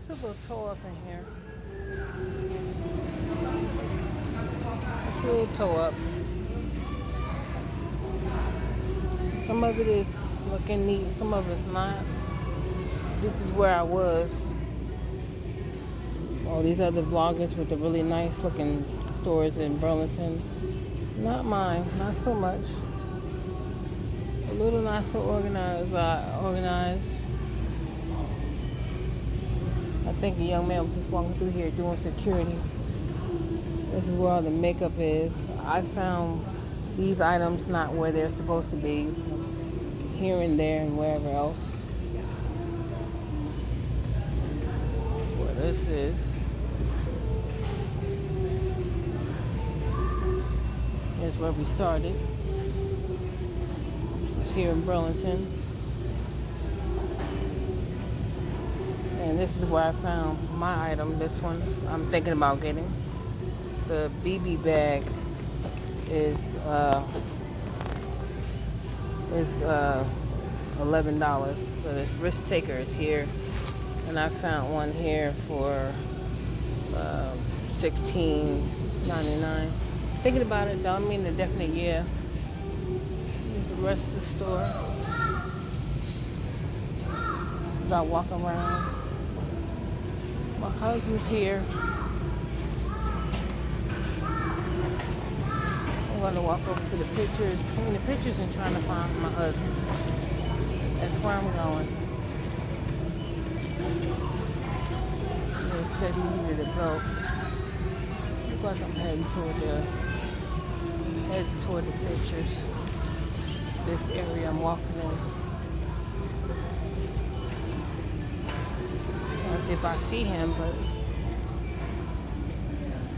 It's a little toe up in here. It's a little toe up. Some of it is looking neat, some of it's not. This is where I was. All these other vloggers with the really nice looking stores in Burlington. Not mine, not so much. A little not so organized. I think a young man was just walking through here doing security. This is where all the makeup is. I found these items not where they're supposed to be, here and there and wherever else. Where this is. Is where we started. This is here in Burlington. And this is where I found my item, this one I'm thinking about getting. The BB bag is $11. So this risk taker is here. And I found one here for $16.99. Thinking about it, though, I mean a definite yeah. Here's the rest of the store. As I walk around. My husband's here. I'm going to walk over to the pictures, between the pictures and trying to find my husband. That's where I'm going. He said he needed a belt. Looks like I'm heading toward the pictures. This area I'm walking in. I'll see if I see him,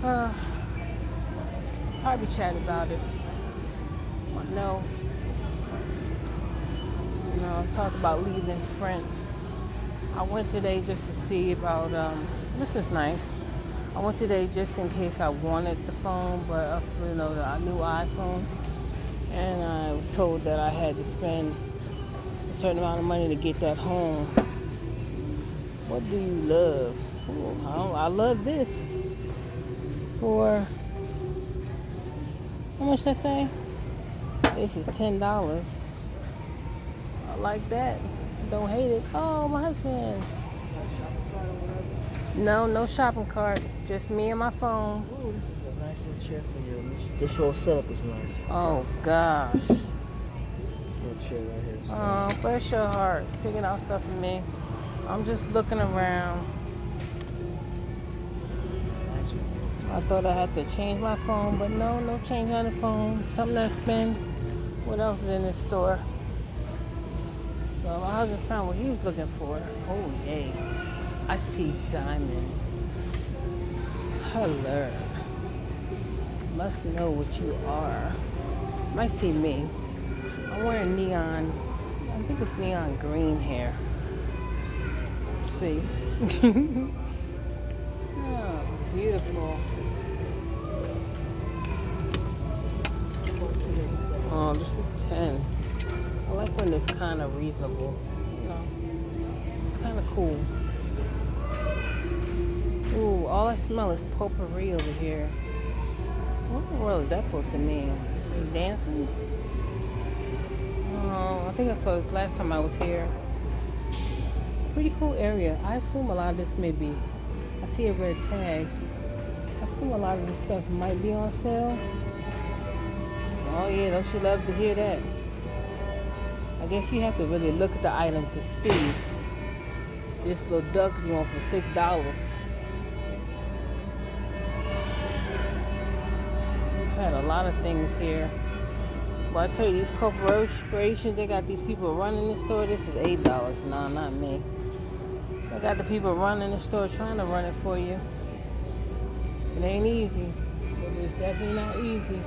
but probably chat about it. I know. I talked about leaving Sprint. I went today just to see about, this is nice. I went today just in case I wanted the phone, but the new iPhone. And I was told that I had to spend a certain amount of money to get that home. What do you love? Ooh, I love this. For, how much did I say? This is $10. I like that. Don't hate it. Oh, my husband. No shopping cart. Just me and my phone. Oh, this is a nice little chair for you. This whole setup is nice. Oh, gosh. This little chair right here. Oh, Nice. bless your heart. Picking out stuff for me. I'm just looking around. Nice. I thought I had to change my phone, but no change on the phone. Something to spend. What else is in this store? So my husband found what he was looking for. Oh, yay. I see diamonds. Hello. Must know what you are. Might see me. I'm wearing neon. I think it's neon green hair. See. Oh, beautiful. Oh, this is 10. I like when it's kind of reasonable. It's kind of cool. Ooh, all I smell is potpourri over here. What in the world is that supposed to mean? Are you dancing? Oh, I think I saw this last time I was here. Pretty cool area. I assume a lot of this may be. I see a red tag. I assume a lot of this stuff might be on sale. Oh yeah, don't you love to hear that? I guess you have to really look at the item to see. This little duck is going for $6. We've had a lot of things here. But I tell you, these corporations, they got these people running the store. This is $8. No, not me. They got the people running the store trying to run it for you. It ain't easy. But it's definitely not easy.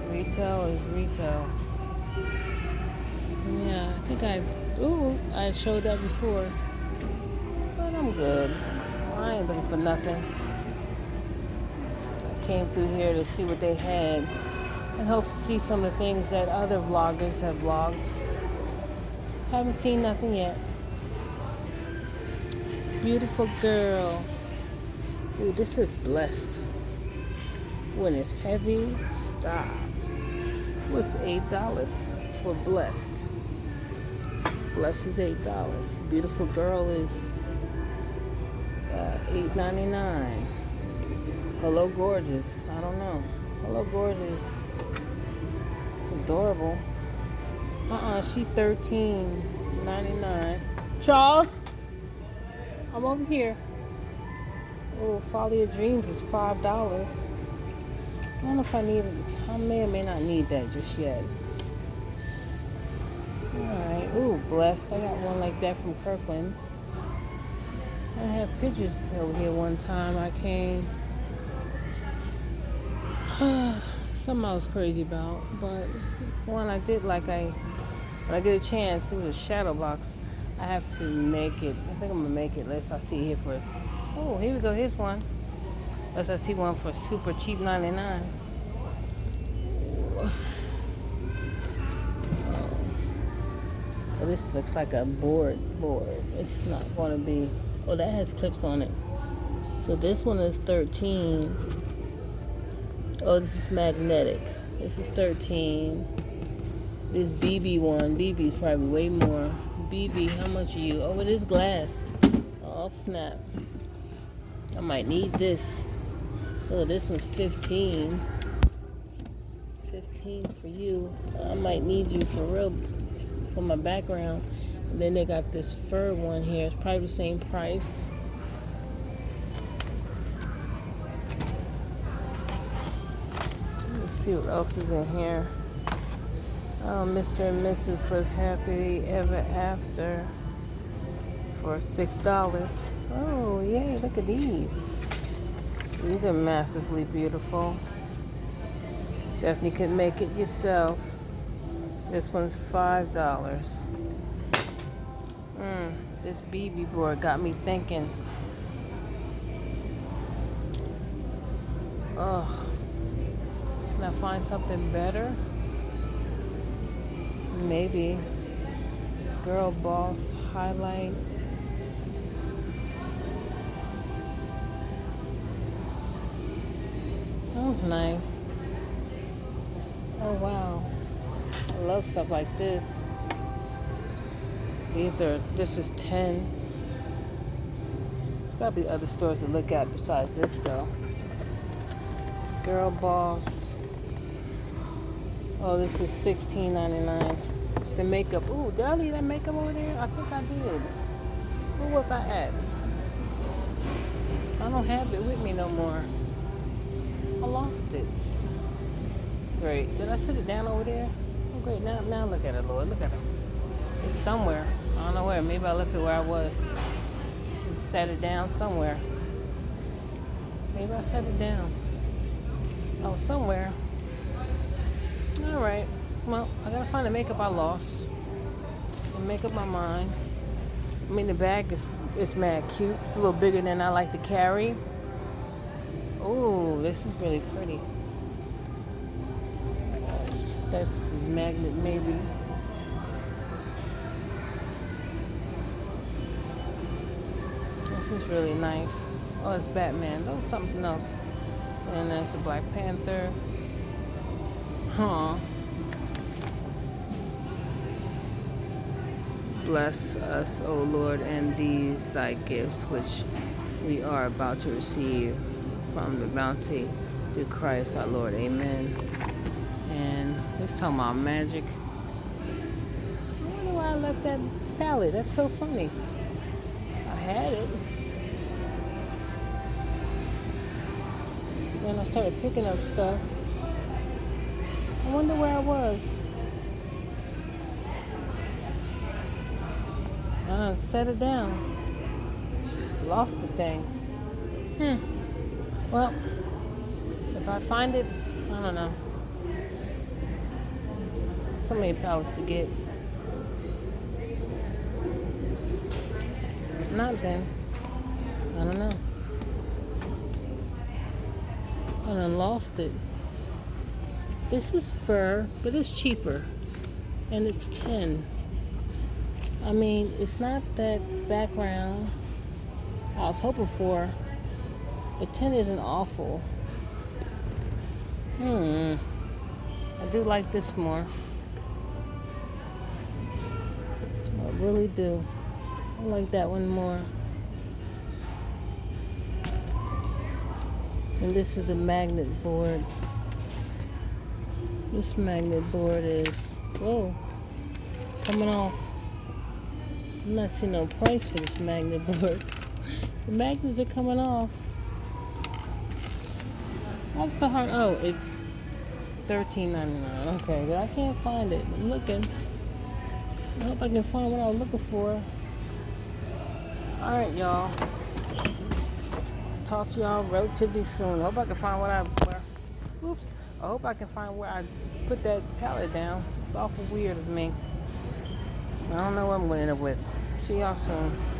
Retail is retail. Yeah, I think I showed that before. But I'm good. I ain't looking for nothing. I came through here to see what they had and hope to see some of the things that other vloggers have vlogged. Haven't seen nothing yet. Beautiful girl. Ooh, this is blessed. When it's heavy, stop. What's $8 for blessed? Blessed is $8. Beautiful girl is $8.99. Hello Gorgeous. I don't know. Hello Gorgeous. It's adorable. She $13.99. Charles, I'm over here. Oh, Folly of Dreams is $5. I don't know if I need it. I may or may not need that just yet. Alright. Ooh, blessed. I got one like that from Kirkland's. I have pictures over here one time I came. Something I was crazy about, but one I did like when I get a chance, it was a shadow box. I have to make it. I think I'm gonna make it unless I see here for. Oh, here we go. Here's one. Unless I see one for super cheap 99. Oh, this looks like a board. It's not gonna be. Oh, that has clips on it. So this one is 13. Oh, this is magnetic. This is 13. This BB one. BB's probably way more. BB, how much are you? Oh, it is glass. Oh, snap. I might need this. Oh, this one's 15. 15 for you. I might need you for real for my background. And then they got this fur one here. It's probably the same price. Let's see what else is in here. Oh, Mr. and Mrs. Live Happily Ever After for $6. Oh, yay, look at these. These are massively beautiful. Definitely could make it yourself. This one's $5. This BB board got me thinking. Oh, can I find something better? Maybe. Girl Boss highlight. Oh, nice. Oh, wow. I love stuff like this. This is 10. There's got to be other stores to look at besides this, though. Girl Boss. Oh, this is $16.99. It's the makeup. Ooh, did I leave that makeup over there? I think I did. Where was I at? I don't have it with me no more. I lost it. Great. Did I sit it down over there? Oh, great. Now look at it, Lord. Look at it. It's somewhere. I don't know where. Maybe I left it where I was. And set it down somewhere. Maybe I set it down. Oh, somewhere. Alright. Well, I gotta find the makeup I lost. And make up my mind. I mean, the bag is mad cute. It's a little bigger than I like to carry. Oh, this is really pretty. That's magnet, maybe. This is really nice. Oh, it's Batman. That was something else. And that's the Black Panther. Huh. Bless us, O Lord, and these thy gifts which we are about to receive from the bounty through Christ our Lord. Amen. And let's talk about magic. I wonder why I left that palette. That's so funny. I had it. Then I started picking up stuff. I wonder where I was. I set it down. Lost the thing. Well, if I find it, I don't know. So many palettes to get. If not, then I don't know. I done lost it. This is fur, but it's cheaper. And it's 10. I mean, it's not that background I was hoping for. But 10 isn't awful. I do like this more. I really do. I like that one more. And this is a magnet board. This magnet board is, whoa, coming off. I'm not seeing no price for this magnet board. The magnets are coming off. What's so hard? Oh, it's $13.99. Okay, but I can't find it. I'm looking. I hope I can find what I was looking for. Alright, y'all. Talk to y'all relatively soon. I hope I can find I hope I can find where I put that pallet down. It's awful weird of me. I don't know what I'm going to end up with. See y'all soon.